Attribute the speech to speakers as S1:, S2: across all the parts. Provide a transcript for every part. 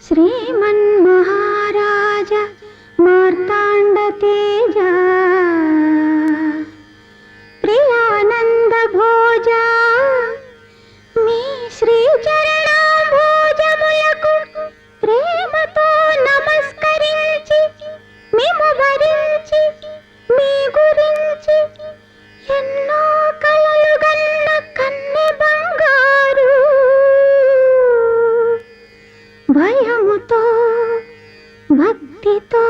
S1: శ్రీమన్మహారాజ మార్తాండ తేజ ప్రియానంద భోజ మీ శ్రీచరణాంబోజములకు ప్రేమతో నమస్కరించి మేము భరించి మీ గురించి ఎన్నో కలలు గన్న కన్నె బంగారు భయముతో భక్తితో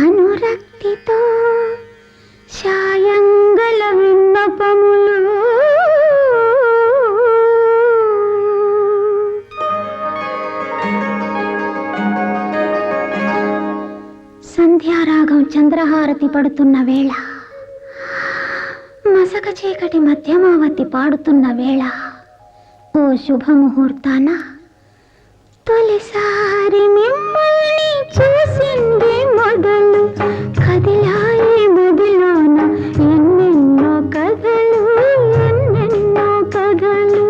S1: అనురక్తితో శాయంగల విన్నపములు సంధ్యారాగం చంద్రహారతి పడుతున్న వేళ, మసక చీకటి మధ్యమావతి పాడుతున్న వేళ, ఓ శుభముహూర్తాన తొలిసారి మిమ్మల్ని చూసింది మొదలు కదిలాయి మదిలోన ఎన్నెన్నో కథలు ఎన్నెన్నో కథలు.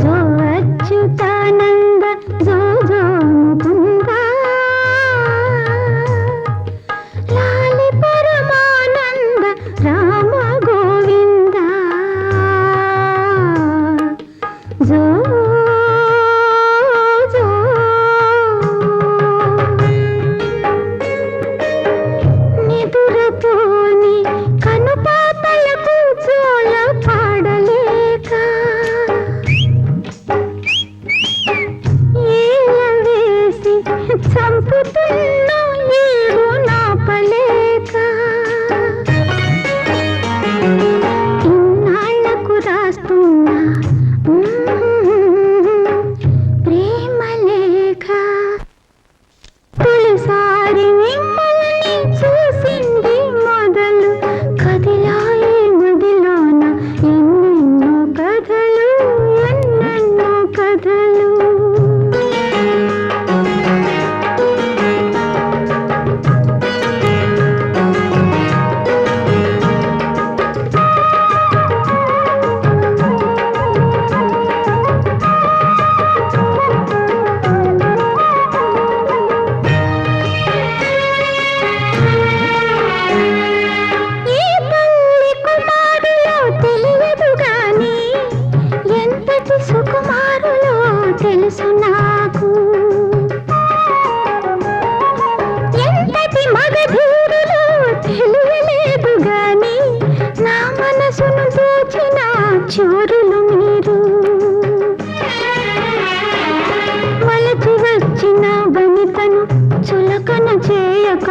S1: జో అచ్యుతానంద జో జో ముకుంద లాలి పరమానంద రామ గోవింద జో చంపుతున్నా ఏడు నాపలేక ఇన్నాళ్లకు రాస్తున్నా ప్రేమ లేఖ. తొలిసారి మిమ్మల్ని చూసింది మొదలు కదిలాయి మదిలోన ఎన్నెన్నో కథలు ఎన్నెన్నో కథలు. సుకుమారులో తెలుసు నాకు ఎంతటి మగధీరులో తెలియలేదు గాని నా మనసును దోచిన చోరులు మీరు. వలచి వచ్చిన వనితను చులకన చేయక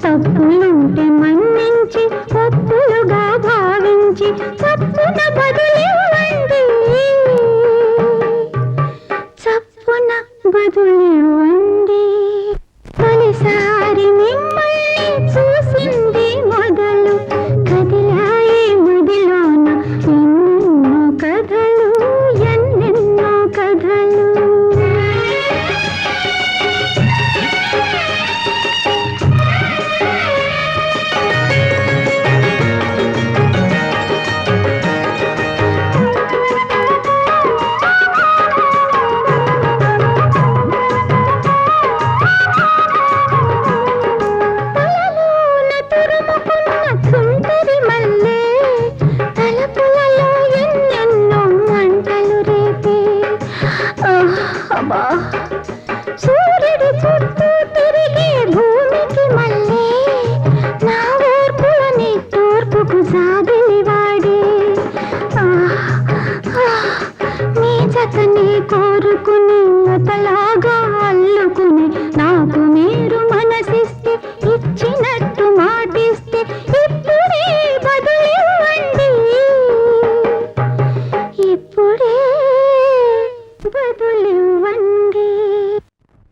S1: తప్పులుంటే మన్నించి ఒప్పులుగా భావించి